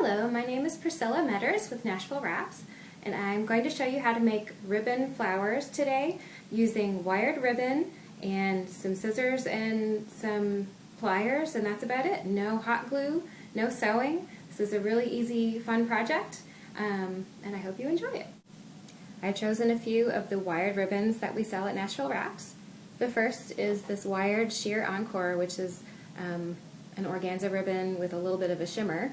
Hello, my name is Priscilla Medders with Nashville Wraps, and I'm going to show you how to make ribbon flowers today using wired ribbon and some scissors and some pliers, and that's about it. No hot glue, no sewing. This is a really easy, fun project, and I hope you enjoy it. I've chosen a few of the wired ribbons that we sell at Nashville Wraps. The first is this wired sheer encore, which is an organza ribbon with a little bit of a shimmer.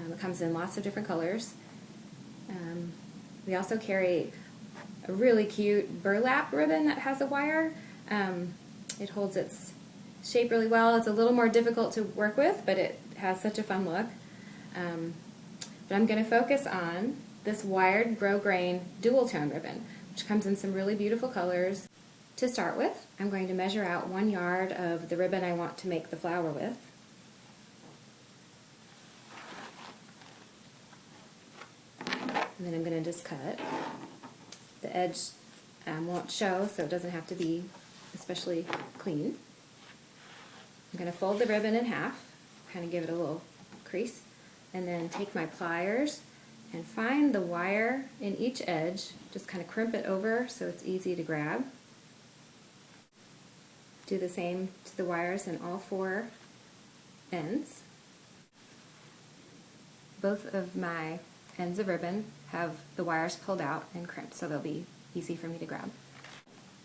It comes in lots of different colors. We also carry a really cute burlap ribbon that has a wire. It holds its shape really well. It's a little more difficult to work with, but it has such a fun look. But I'm going to focus on this wired grosgrain dual tone ribbon, which comes in some really beautiful colors. To start with, I'm going to measure out 1 yard of the ribbon I want to make the flower with. And then I'm going to just cut. The edge won't show, so it doesn't have to be especially clean. I'm going to fold the ribbon in half, kind of give it a little crease, and then take my pliers and find the wire in each edge, just kind of crimp it over so it's easy to grab. Do the same to the wires in all 4 ends. Both of my ends of ribbon have the wires pulled out and crimped, so they'll be easy for me to grab.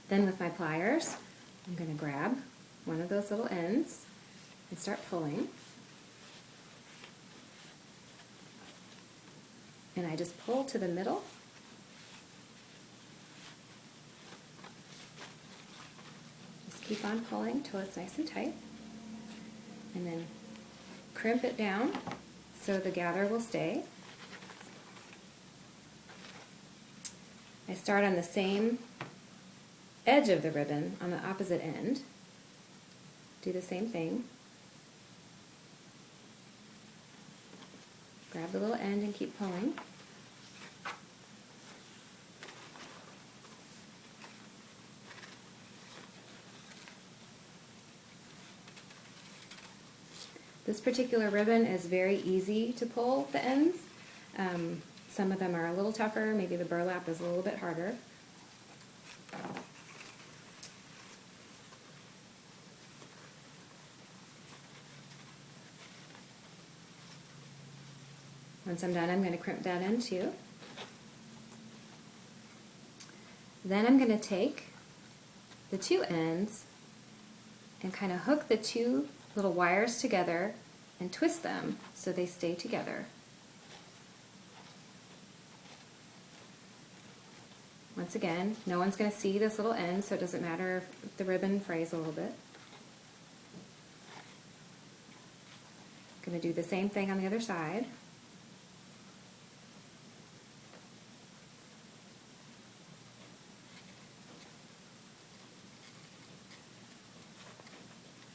Then with my pliers, I'm going to grab one of those little ends and start pulling. And I just pull to the middle. Just keep on pulling till it's nice and tight. And then crimp it down so the gather will stay. I start on the same edge of the ribbon on the opposite end. Do the same thing. Grab the little end and keep pulling. This particular ribbon is very easy to pull the ends. Some of them are a little tougher, maybe the burlap is a little bit harder. Once I'm done, I'm going to crimp that end too. Then I'm going to take the 2 ends and kind of hook the 2 little wires together and twist them so they stay together. Once again, no one's going to see this little end, so it doesn't matter if the ribbon frays a little bit. I'm going to do the same thing on the other side.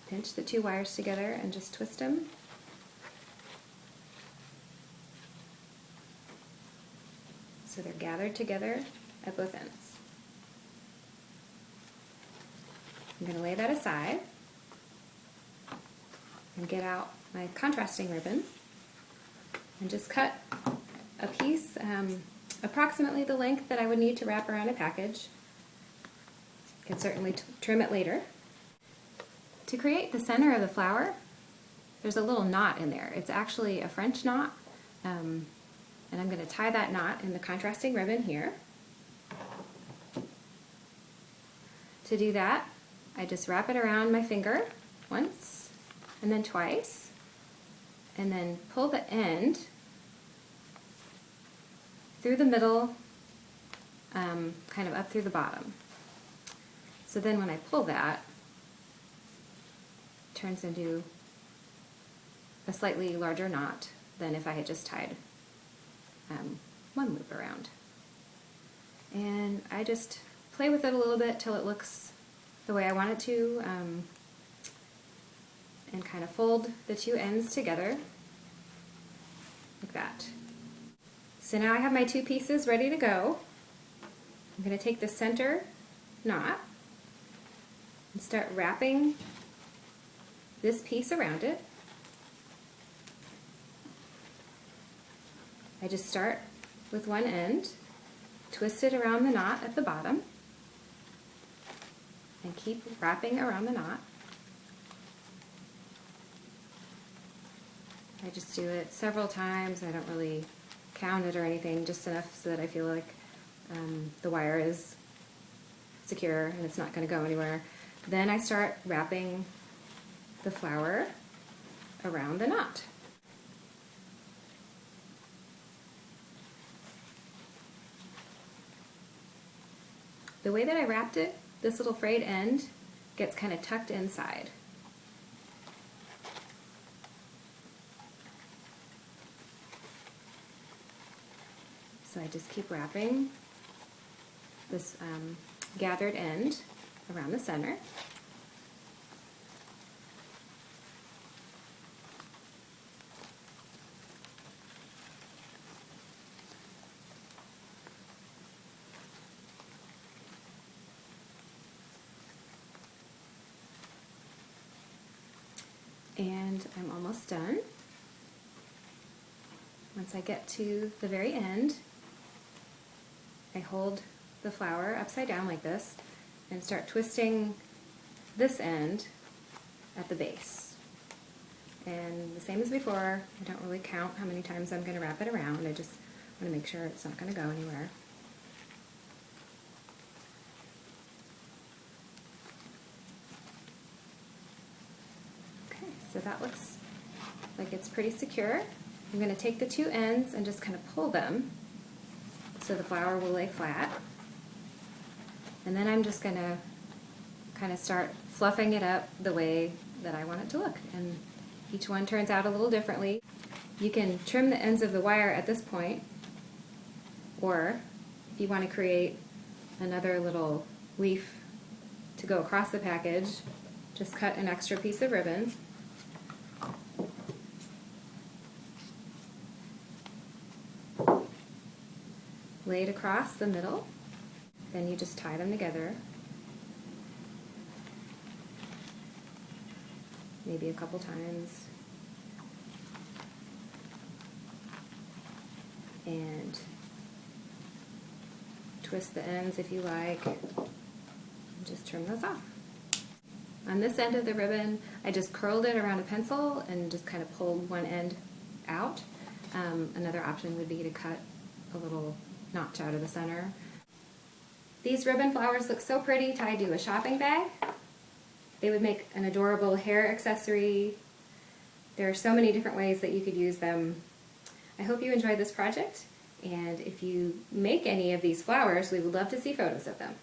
Pinch the 2 wires together and just twist them. So they're gathered together at both ends. I'm going to lay that aside and get out my contrasting ribbon and just cut a piece approximately the length that I would need to wrap around a package. You can certainly trim it later. To create the center of the flower, there's a little knot in there. It's actually a French knot, and I'm going to tie that knot in the contrasting ribbon here. To do that, I just wrap it around my finger once and then twice, and then pull the end through the middle, kind of up through the bottom. So then when I pull that, it turns into a slightly larger knot than if I had just tied 1 loop around. And I just play with it a little bit till it looks the way I want it to, and kind of fold the 2 ends together like that. So now I have my 2 pieces ready to go. I'm going to take the center knot and start wrapping this piece around it. I just start with one end, twist it around the knot at the bottom, and keep wrapping around the knot. I just do it several times. I don't really count it or anything, just enough so that I feel like the wire is secure and it's not going to go anywhere. Then I start wrapping the flower around the knot. The way that I wrapped it, this little frayed end gets kind of tucked inside. So I just keep wrapping this gathered end around the center. And I'm almost done. Once I get to the very end, I hold the flower upside down like this and start twisting this end at the base. And the same as before, I don't really count how many times I'm going to wrap it around. I just want to make sure it's not going to go anywhere. So that looks like it's pretty secure. I'm going to take the two ends and just kind of pull them so the flower will lay flat. And then I'm just going to kind of start fluffing it up the way that I want it to look. And each one turns out a little differently. You can trim the ends of the wire at this point, or if you want to create another little leaf to go across the package, just cut an extra piece of ribbon. Lay it across the middle, then you just tie them together, maybe a couple times, and twist the ends if you like, and just trim those off. On this end of the ribbon, I just curled it around a pencil and just kind of pulled one end out. Another option would be to cut a little notch out of the center. These ribbon flowers look so pretty tied to a shopping bag. They would make an adorable hair accessory. There are so many different ways that you could use them. I hope you enjoyed this project, and if you make any of these flowers, we would love to see photos of them.